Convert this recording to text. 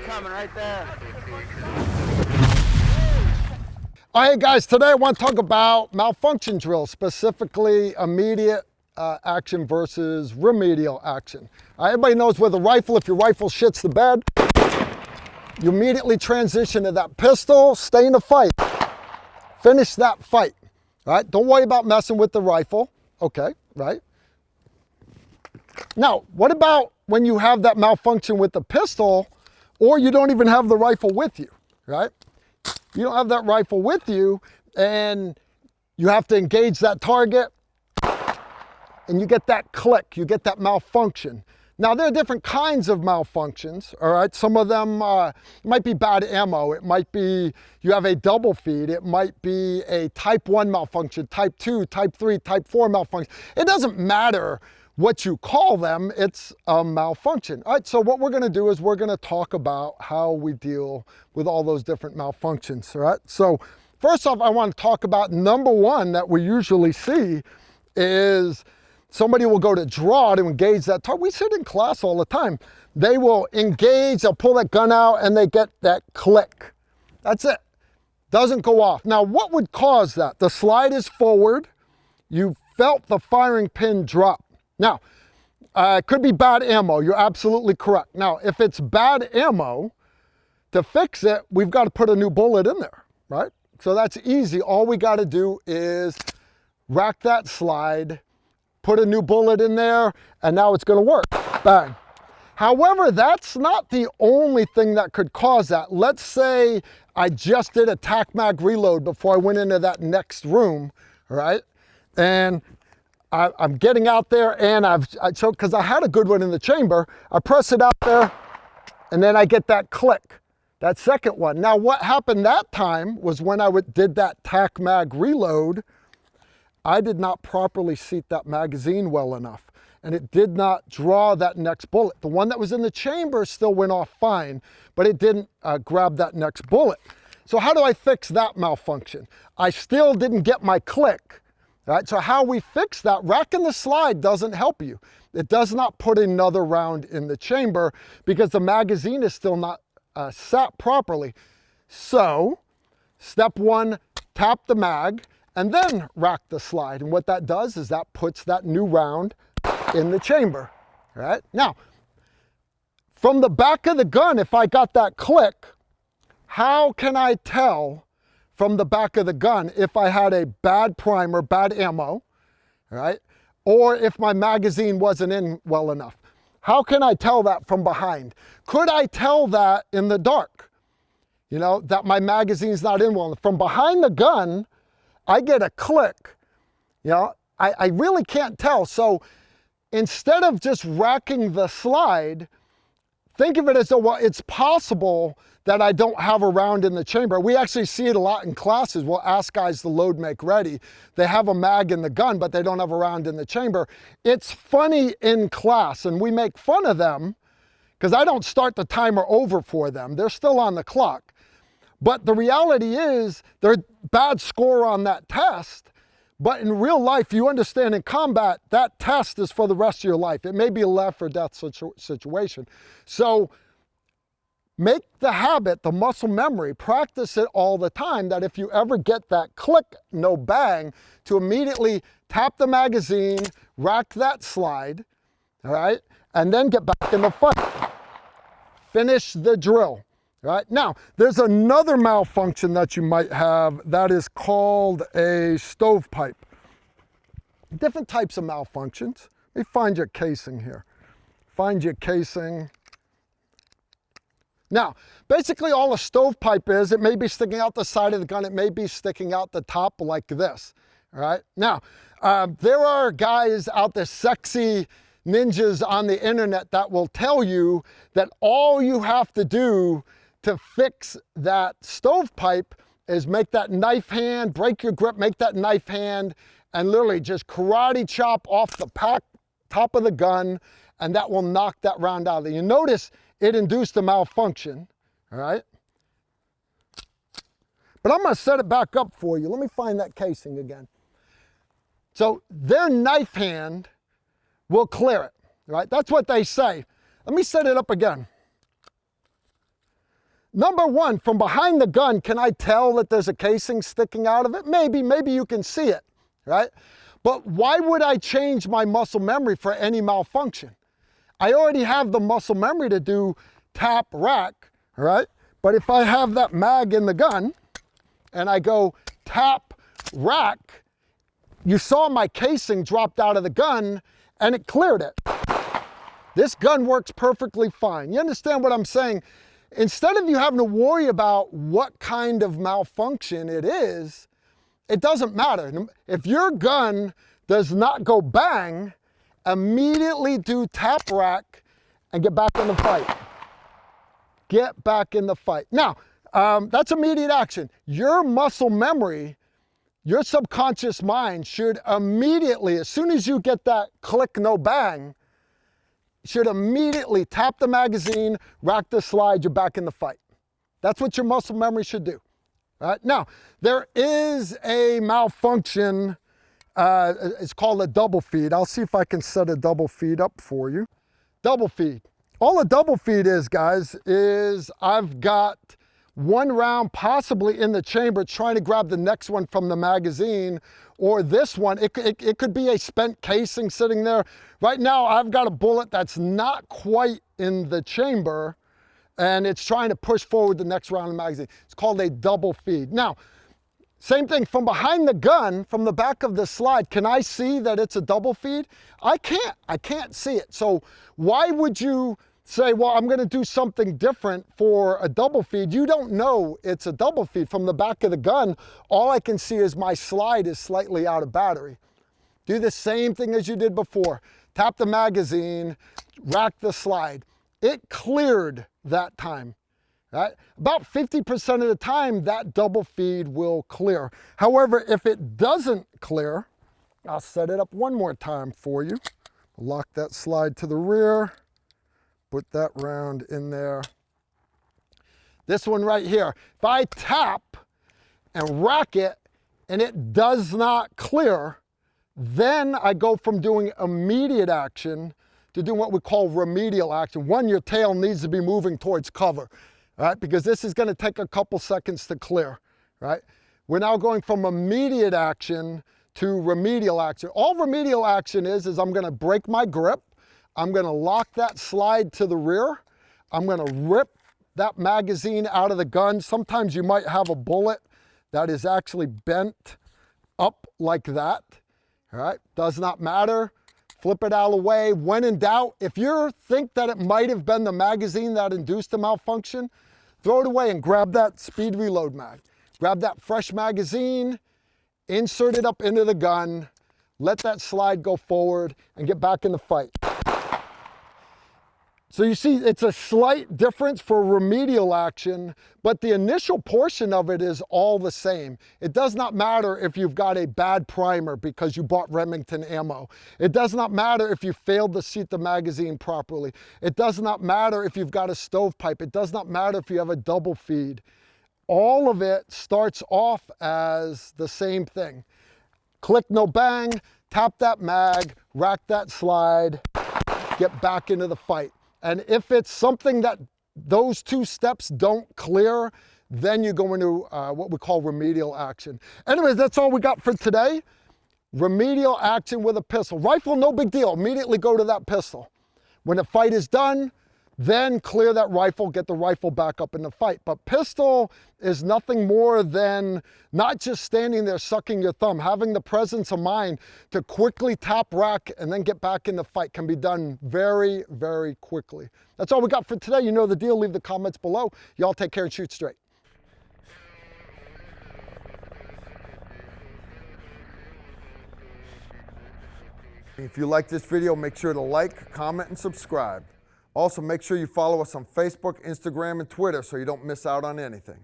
coming right there. All right, guys, today I want to talk about malfunction drills, specifically immediate action versus remedial action. Everybody knows with a rifle, if your rifle shits the bed, you immediately transition to that pistol, stay in the fight, finish that fight, all right? Don't worry about messing with the rifle, okay, right? Now, what about when you have that malfunction with the pistol, or you don't even have the rifle with you, right? You don't have that rifle with you, and you have to engage that target, and you get that click, you get that malfunction. Now, there are different kinds of malfunctions, all right? Some of them might be bad ammo. It might be you have a double feed. It might be a type 1 malfunction, type 2, type 3, type 4 malfunction. It doesn't matter what you call them, it's a malfunction. All right, so what we're gonna do is we're gonna talk about how we deal with all those different malfunctions, all right? So first off, I wanna talk about number one that we usually see is somebody will go to draw to engage that target. We see it in class all the time. They will engage, they'll pull that gun out and they get that click. That's it, doesn't go off. Now, what would cause that? The slide is forward, you felt the firing pin drop. Now, it could be bad ammo, you're absolutely correct. Now, if it's bad ammo, to fix it, we've got to put a new bullet in there, right? So that's easy. All we got to do is rack that slide, put a new bullet in there, and now it's going to work. Bang. However, that's not the only thing that could cause that. Let's say I just did a tac mag reload before I went into that next room, right? And I'm getting out there and because I had a good one in the chamber, I press it out there and then I get that click, that second one. Now what happened that time was when I did that tac mag reload, I did not properly seat that magazine well enough and it did not draw that next bullet. The one that was in the chamber still went off fine, but it didn't grab that next bullet. So how do I fix that malfunction? I still didn't get my click. All right, so how we fix that, racking the slide doesn't help you. It does not put another round in the chamber because the magazine is still not sat properly. So, step one, tap the mag and then rack the slide. And what that does is that puts that new round in the chamber. All right, now, from the back of the gun, if I got that click, how can I tell from the back of the gun if I had a bad primer, bad ammo, right? Or if my magazine wasn't in well enough? How can I tell that from behind? Could I tell that in the dark? You know, that my magazine's not in well enough. From behind the gun, I get a click. You know, I really can't tell. So instead of just racking the slide, think of it as though, well, it's possible that I don't have a round in the chamber. We actually see it a lot in classes. We'll ask guys to load, make ready. They have a mag in the gun, but they don't have a round in the chamber. It's funny in class, and we make fun of them because I don't start the timer over for them. They're still on the clock. But the reality is they're bad score on that test. But in real life, you understand in combat, that test is for the rest of your life. It may be a life or death situation. So make the habit, the muscle memory, practice it all the time, that if you ever get that click, no bang, to immediately tap the magazine, rack that slide, all right, and then get back in the fight. Finish the drill, all right? Now, there's another malfunction that you might have that is called a stovepipe. Different types of malfunctions. Let me find your casing here. Find your casing. Now, basically all a stovepipe is, it may be sticking out the side of the gun, it may be sticking out the top like this, all right? Now, there are guys out there, sexy ninjas on the internet, that will tell you that all you have to do to fix that stovepipe is make that knife hand, break your grip, make that knife hand, and literally just karate chop off the top of the gun, and that will knock that round out of there. You notice it induced a malfunction, all right? But I'm gonna set it back up for you. Let me find that casing again. So their knife hand will clear it, right? That's what they say. Let me set it up again. Number one, from behind the gun, can I tell that there's a casing sticking out of it? Maybe you can see it, right? But why would I change my muscle memory for any malfunction? I already have the muscle memory to do tap, rack, right? But if I have that mag in the gun and I go tap, rack, you saw my casing dropped out of the gun and it cleared it. This gun works perfectly fine. You understand what I'm saying? Instead of you having to worry about what kind of malfunction it is, it doesn't matter. If your gun does not go bang, immediately do tap rack and get back in the fight. Get back in the fight. Now, that's immediate action. Your muscle memory, your subconscious mind should immediately, as soon as you get that click, no bang, should immediately tap the magazine, rack the slide, you're back in the fight. That's what your muscle memory should do. All right? Now, there is a malfunction. It's called a double feed. I'll see if I can set a double feed up for you. Double feed. All a double feed is, guys, is I've got one round possibly in the chamber trying to grab the next one from the magazine, or this one. It could be a spent casing sitting there. Right now, I've got a bullet that's not quite in the chamber, and it's trying to push forward the next round of the magazine. It's called a double feed. Now, same thing, from behind the gun, from the back of the slide, can I see that it's a double feed? I can't see it. So why would you say, well, I'm gonna do something different for a double feed? You don't know it's a double feed. From the back of the gun, all I can see is my slide is slightly out of battery. Do the same thing as you did before. Tap the magazine, rack the slide. It cleared that time. Right? About 50% of the time, that double feed will clear. However, if it doesn't clear, I'll set it up one more time for you. Lock that slide to the rear, put that round in there. This one right here, if I tap and rack it and it does not clear, then I go from doing immediate action to doing what we call remedial action. One, your tail needs to be moving towards cover. Right? Because this is going to take a couple seconds to clear, right? We're now going from immediate action to remedial action. All remedial action is I'm going to break my grip. I'm going to lock that slide to the rear. I'm going to rip that magazine out of the gun. Sometimes you might have a bullet that is actually bent up like that, all right? Does not matter. Flip it out of the way. When in doubt, if you think that it might have been the magazine that induced the malfunction, throw it away and grab that speed reload mag. Grab that fresh magazine, insert it up into the gun, let that slide go forward, and get back in the fight. So you see, it's a slight difference for remedial action, but the initial portion of it is all the same. It does not matter if you've got a bad primer because you bought Remington ammo. It does not matter if you failed to seat the magazine properly. It does not matter if you've got a stovepipe. It does not matter if you have a double feed. All of it starts off as the same thing. Click, no bang, tap that mag, rack that slide, get back into the fight. And if it's something that those two steps don't clear, then you go into what we call remedial action. Anyways, that's all we got for today. Remedial action with a pistol. Rifle, no big deal. Immediately go to that pistol. When the fight is done, then clear that rifle, get the rifle back up in the fight. But pistol is nothing more than not just standing there sucking your thumb. Having the presence of mind to quickly tap rack and then get back in the fight can be done very, very quickly. That's all we got for today. You know the deal. Leave the comments below. Y'all take care and shoot straight. If you like this video, make sure to like, comment, and subscribe. Also, make sure you follow us on Facebook, Instagram, and Twitter so you don't miss out on anything.